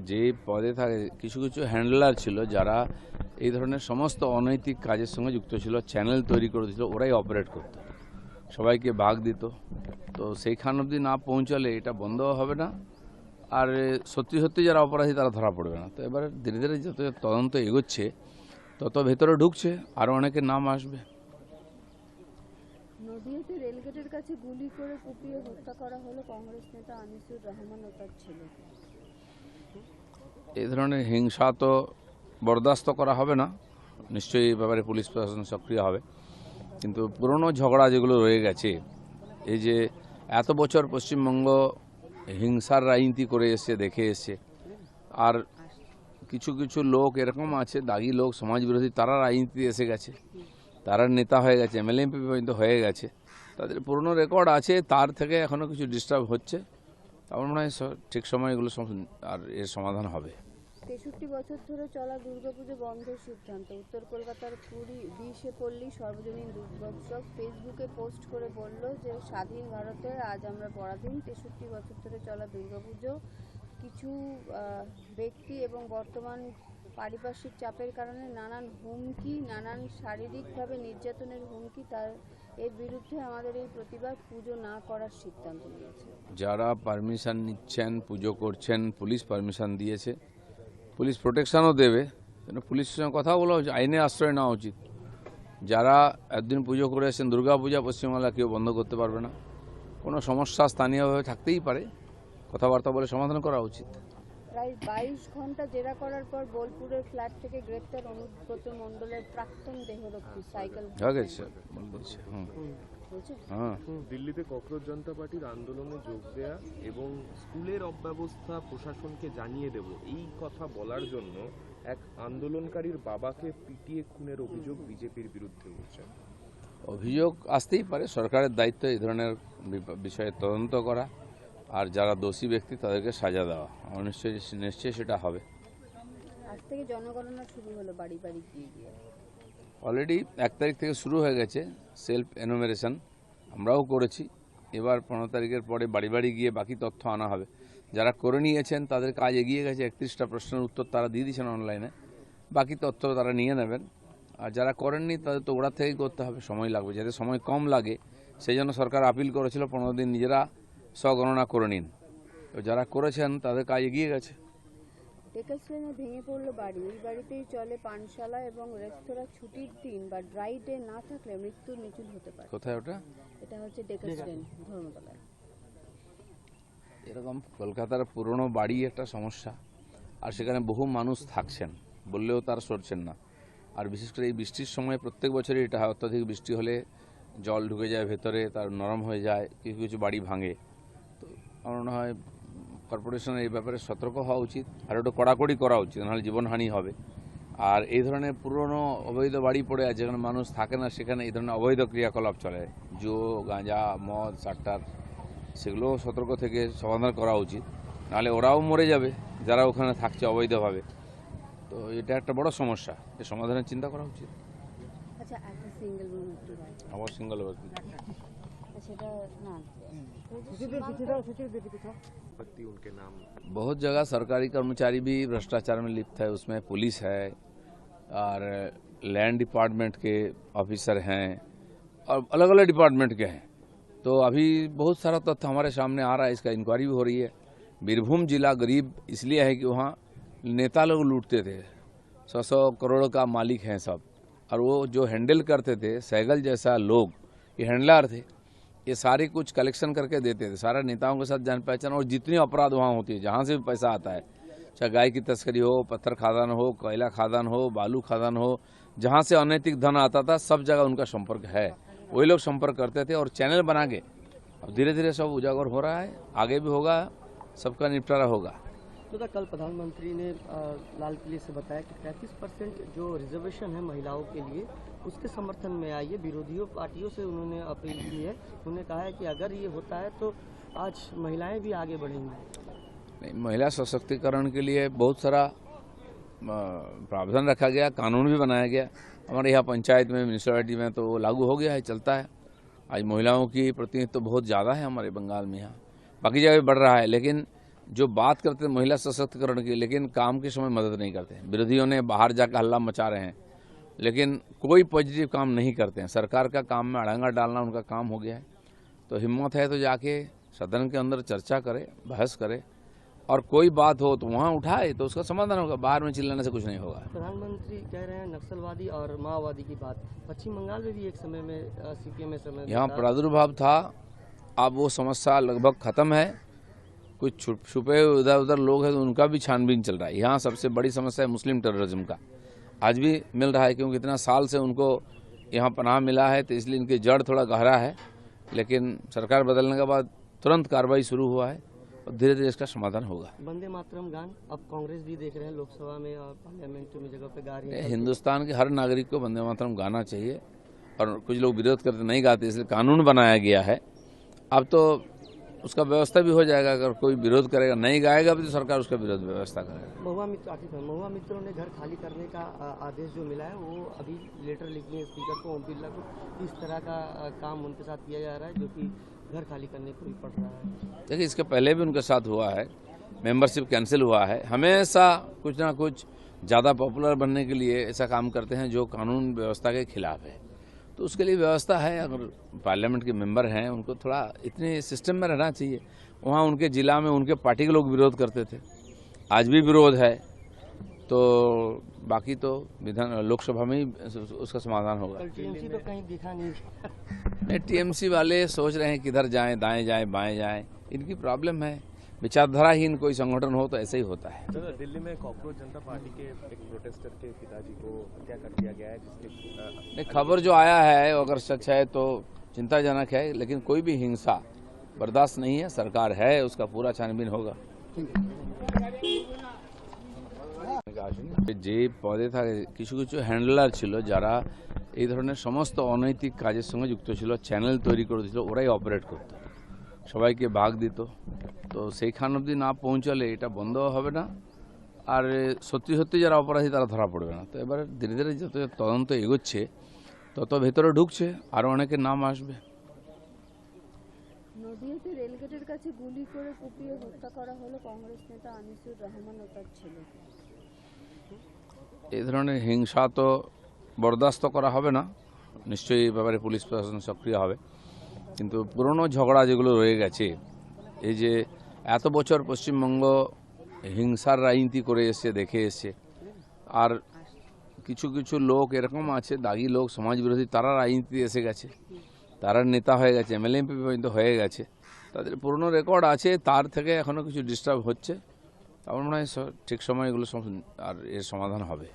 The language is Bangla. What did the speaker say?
যে পদে থাকে কিছু কিছু হ্যান্ডলার ছিল যারা এই ধরনের সমস্ত অনৈতিক কাজের সঙ্গে যুক্ত ছিল, চ্যানেল তৈরি করে দিয়েছিল, ওরাই অপারেট করত, সবাইকে ভাগ দিত। তো সেইখান অবধি না পৌঁছালে এটা বন্ধ হবে না, আর সত্যি সত্যি যারা অপরাধী তারা ধরা পড়বে না। তো এবারে ধীরে ধীরে যত তদন্ত এগোচ্ছে তত ভেতরে ঢুকছে, আরও অনেকের নাম আসবে। নদিয়াতে রেলগেটের কাছে গুলি করে কুপিয়ে হত্যা করা হলো কংগ্রেস নেতা আনিসুর রহমান ও তার ছেলে। এই ধরনের হিংসা তো বরদাস্ত করা হবে না, নিশ্চয়ই এই ব্যাপারে পুলিশ প্রশাসন সক্রিয় হবে। কিন্তু পুরনো ঝগড়া যেগুলো রয়ে গেছে, এই যে এত বছর পশ্চিমবঙ্গ হিংসার রাজনীতি করে এসছে, দেখে এসছে, আর কিছু কিছু লোক এরকম আছে, দাগি লোক, সমাজবিরোধী, তারা রাজনীতিতে এসে গেছে, তারা নেতা হয়ে গেছে, এমএলএ এমপি পর্যন্ত হয়ে গেছে, তাদের পুরনো রেকর্ড আছে, তার থেকে এখনও কিছু ডিস্টার্ব হচ্ছে। আমার মনে হয় ঠিক সময় এগুলো আর এর সমাধান হবে। 63 বছর ধরে চলা দুর্গাপুজো বন্ধের সিদ্ধান্ত। উত্তর কলকাতার 20 পল্লী সর্বজনীন দুর্গোৎসব ফেসবুকে পোস্ট করে বলল যে স্বাধীন ভারতে আজ আমরা পরাধীন। 63 বছর ধরে চলা দুর্গাপুজো কিছু ব্যক্তি এবং বর্তমান পারিপার্শ্বিক চাপের কারণে নানান হুমকি, নানান শারীরিকভাবে নির্যাতনের হুমকি, এর বিরুদ্ধে আমাদের এই প্রতিবাদ, পুজো না করার সিদ্ধান্ত নিয়েছে। যারা পারমিশন নিচ্ছেন, পুজো করছেন, পুলিশ পারমিশন দিয়েছে, পুলিশ প্রোটেকশনও দেবে, পুলিশের সঙ্গে কথা বলা উচিত, আইনে আশ্রয় নেওয়া উচিত। যারা একদিন পুজো করে এসেছেন, দুর্গাপূজা পশ্চিমবাংলা কেউ বন্ধ করতে পারবে না। কোনো সমস্যা স্থানীয়ভাবে থাকতেই পারে, কথাবার্তা বলে সমাধান করা উচিত। প্রায় 22 ঘন্টা জেরা করার পর বোলপুরের ফ্ল্যাট থেকে গ্রেপ্তার অনুব্রত মণ্ডলের প্রাক্তন দেহরক্ষী সাইকেল। দিল্লিতে ককরোচ জনতা পার্টির আন্দোলনে যোগ দেয়া এবং স্কুলের অব্যবস্থা প্রশাসনকে জানিয়ে দেব, এই কথা বলার জন্য এক আন্দোলনকারীর বাবাকে পিটিয়ে খুনের অভিযোগ বিজেপির বিরুদ্ধে উঠছে। অভিযোগ আসতেই পারে, সরকারের দায়িত্ব এই ধরনের বিষয়ে তদন্ত করা, আর যারা দোষী ব্যক্তি তাদেরকে সাজা দেওয়া। নিশ্চয়ই সেটা হবে। আজ থেকে জনগণনা শুরু হলো বাড়ি বাড়ি গিয়ে গিয়ে। অলরেডি 1 তারিখ থেকে শুরু হয়ে গেছে সেলফ এনুমেরেশন, আমরাও করেছি। এবার 15 তারিখের পরে বাড়ি বাড়ি গিয়ে বাকি তথ্য আনা হবে। যারা করে নিয়েছেন তাদের কাজ এগিয়ে গেছে, 31টা প্রশ্নের উত্তর তারা দিয়ে দিয়েছেন অনলাইনে, বাকি তথ্য তারা নিয়ে নেবেন। আর যারা করেননি তাদের তো ওরা থেকেই করতে হবে, সময় লাগবে। যাতে সময় কম লাগে সেই জন্য সরকার আপিল করেছিল 15 দিন নিজেরা স্বগণনা করে নিন। তো যারা করেছেন তাদের কাজ এগিয়ে গেছে। ডেকার্স লেনে ভেঙে পড়লো বাড়ি। এই বাড়িতেই চলে পানশালা এবং রেস্তোরাঁ। ছুটির দিন বা ড্রাই ডে না থাকলে মৃত্যুর মিছিল হতে পারে। কোথায় ওটা? এটা হচ্ছে ডেকার্স লেন, ধর্মতলায়। এরকম কলকাতার পুরনো বাড়ি একটা সমস্যা, আর সেখানে বহু মানুষ থাকছেন, বললেও তারা সরছেন না। আর বিশেষ করে এই বৃষ্টির সময় প্রত্যেক বছরই এটা হয়, অত্যাধিক বৃষ্টি হলে জল ঢুকে যায় ভেতরে, তার নরম হয়ে যায়, কিছু কিছু বাড়ি ভাঙে। তো আমার মনে হয় কর্পোরেশনের এই ব্যাপারে সতর্ক হওয়া উচিত, আর একটু কড়াকড়ি করা উচিত, নাহলে জীবনহানি হবে। আর এই ধরনের পুরনো অবৈধ বাড়ি পড়ে আছে, যেখানে মানুষ থাকে না, সেখানে এই ধরনের অবৈধ ক্রিয়াকলাপ চলে, জুয়ো, গাঁজা, মদ, সাট্টার, সেগুলোও সতর্ক থেকে সমাধান করা উচিত, নাহলে ওরাও মরে যাবে যারা ওখানে থাকছে অবৈধভাবে। তো এটা একটা বড় সমস্যা, এর সমাধানের চিন্তা করা উচিত। আচ্ছা, একটা সিঙ্গেল রুম একটু হয়, আবার সিঙ্গল সেটা না उनके नाम बहुत जगह सरकारी कर्मचारी भी भ्रष्टाचार में लिप्त है, उसमें पुलिस है और लैंड डिपार्टमेंट के ऑफिसर हैं और अलग अलग डिपार्टमेंट के हैं। तो अभी बहुत सारा तथ्य हमारे सामने आ रहा है, इसका इंक्वायरी भी हो रही है। बीरभूम जिला गरीब इसलिए है कि वहाँ नेता लोग लूटते थे, 100 करोड़ का मालिक हैं सब, और वो जो हैंडल करते थे सहगल जैसा लोग, ये हैंडलर थे, ये सारे कुछ कलेक्शन करके देते थे, सारे नेताओं के साथ जान पहचान। और जितनी अपराध वहाँ होती है, जहाँ से भी पैसा आता है, चाहे गाय की तस्करी हो, पत्थर खादान हो, कोयला खादान हो, बालू खादान हो, जहाँ से अनैतिक धन आता था सब जगह उनका संपर्क है। वही लोग संपर्क करते थे और चैनल बना के अब धीरे धीरे सब उजागर हो रहा है, आगे भी होगा, सबका निपटारा होगा। तो कल प्रधानमंत्री ने लाल किले से बताया कि 35% जो रिजर्वेशन है महिलाओं के लिए, उसके समर्थन में आइए। विरोधियों पार्टियों से उन्होंने अपील की है। उन्होंने कहा है कि अगर ये होता है तो आज महिलाएं भी आगे बढ़ेंगी। नहीं, महिला सशक्तिकरण के लिए बहुत सारा प्रावधान रखा गया, कानून भी बनाया गया। हमारे यहाँ पंचायत में, म्यूनिसिपैलिटी में तो लागू हो गया है, चलता है। आज महिलाओं की प्रतिनिधित्व तो बहुत ज़्यादा है हमारे बंगाल में, यहाँ बाकी जगह बढ़ रहा है, लेकिन जो बात करते हैं महिला सशक्तिकरण की, लेकिन काम के समय मदद नहीं करते। विरोधियों ने बाहर जाकर हल्ला मचा रहे हैं, लेकिन कोई पॉजिटिव काम नहीं करते हैं। सरकार का काम में अड़ंगा डालना उनका काम हो गया है। तो हिम्मत है तो जाके सदन के अंदर चर्चा करे, बहस करे, और कोई बात हो तो वहाँ उठाए तो उसका समाधान होगा। बाहर में चिल्लाने से कुछ नहीं होगा। प्रधानमंत्री कह रहे हैं नक्सलवादी और माओवादी की बात। पश्चिम बंगाल में भी एक समय में सीपीएम में समय यहाँ प्रादुर्भाव था, अब वो समस्या लगभग खत्म है। कुछ छुपे उधर उधर लोग हैं तो उनका भी छानबीन चल रहा है। यहाँ सबसे बड़ी समस्या है मुस्लिम टेररिज्म का, आज भी मिल रहा है, क्योंकि इतना साल से उनको यहाँ पनाह मिला है, तो इसलिए इनकी जड़ थोड़ा गहरा है। लेकिन सरकार बदलने के बाद तुरंत कार्रवाई शुरू हुआ है और धीरे धीरे इसका समाधान होगा। वंदे मातरम गान अब कांग्रेस भी देख रहे हैं लोकसभा में और पार्लियामेंट में जगह पे गा रही है। हिंदुस्तान के हर नागरिक को वंदे मातरम गाना चाहिए, और कुछ लोग विरोध करते नहीं गाते, इसलिए कानून बनाया गया है। अब तो उसका व्यवस्था भी हो जाएगा। अगर कोई विरोध करेगा, नहीं गाएगा भी, तो सरकार उसका विरोध व्यवस्था करेगा। महुआ मित्रों ने घर खाली करने का आदेश जो मिला है, वो अभी लेटर लिखी है स्पीकर को, ओम बिरला को। इस तरह का काम उनके साथ किया जा रहा है, जो कि घर खाली करने को भी पड़ रहा है। देखिए, इसके पहले भी उनके साथ हुआ है, मेंबरशिप कैंसिल हुआ है। हमेशा कुछ ना कुछ ज़्यादा पॉपुलर बनने के लिए ऐसा काम करते हैं जो कानून व्यवस्था के खिलाफ है। तो उसके लिए व्यवस्था है। अगर पार्लियामेंट के मेंबर हैं, उनको थोड़ा इतने सिस्टम में रहना चाहिए। वहाँ उनके जिला में उनके पार्टी के लोग विरोध करते थे, आज भी विरोध है, तो बाकी तो विधान लोकसभा में ही उसका समाधान होगा। टीएमसी तो कहीं दिखा नहीं। टीएमसी वाले सोच रहे हैं किधर जाएं, दाएं जाएं, बाएं जाएं। इनकी प्रॉब्लम है, विचारधाराहीन कोई संगठन हो तो ऐसे ही होता है। सर, दिल्ली में कॉकरोच जनता पार्टी के एक प्रोटेस्टर के पिताजी को हत्या कर दिया गया है, जिसके खबर जो आया है अगर सच है तो चिंताजनक है, लेकिन कोई भी हिंसा बर्दाश्त नहीं है। सरकार है, उसका पूरा छानबीन होगा। যে পদে থাকে কিছু কিছু হ্যান্ডলার ছিল যারা এই ধরনের সমস্ত অনৈতিক কাজের সঙ্গে যুক্ত ছিল, চ্যানেল তৈরি করে দিয়েছিল, ওরাই অপারেট করত, সবাইকে ভাগ দিত। তো সেইখান অবধি না পৌঁছালে এটা বন্ধ হবে না, আর সত্যি সত্যি যারা অপরাধী তারা ধরা পড়বে না। তো এবারে ধীরে ধীরে যত তদন্ত এগোচ্ছে তত ভেতরে ঢুকছে, আরও অনেকের নাম আসবে। নদিয়াতে রেলগেটের কাছে গুলি করে কুপিয়ে হত্যা করা হলো কংগ্রেস নেতা আনিসুর রহমান ও তার ছেলেকে। এই ধরনের হিংসা তো বরদাস্ত করা হবে না, নিশ্চয়ই এই ব্যাপারে পুলিশ প্রশাসন সক্রিয় হবে। কিন্তু পুরনো ঝগড়া যেগুলো রয়ে গেছে, এই যে এত বছর পশ্চিমবঙ্গ হিংসার রাজনীতি করে এসছে, দেখে এসছে, আর কিছু কিছু লোক এরকম আছে, দাগি লোক, সমাজ বিরোধী, তারা রাজনীতিতে এসে গেছে, তারা নেতা হয়ে গেছে, এমএলএ এমপি পর্যন্ত হয়ে গেছে, তাদের পুরনো রেকর্ড আছে, তার থেকে এখনও কিছু ডিস্টার্ব হচ্ছে। আমার মনে হয় ঠিক সময় এগুলো আর এর সমাধান হবে।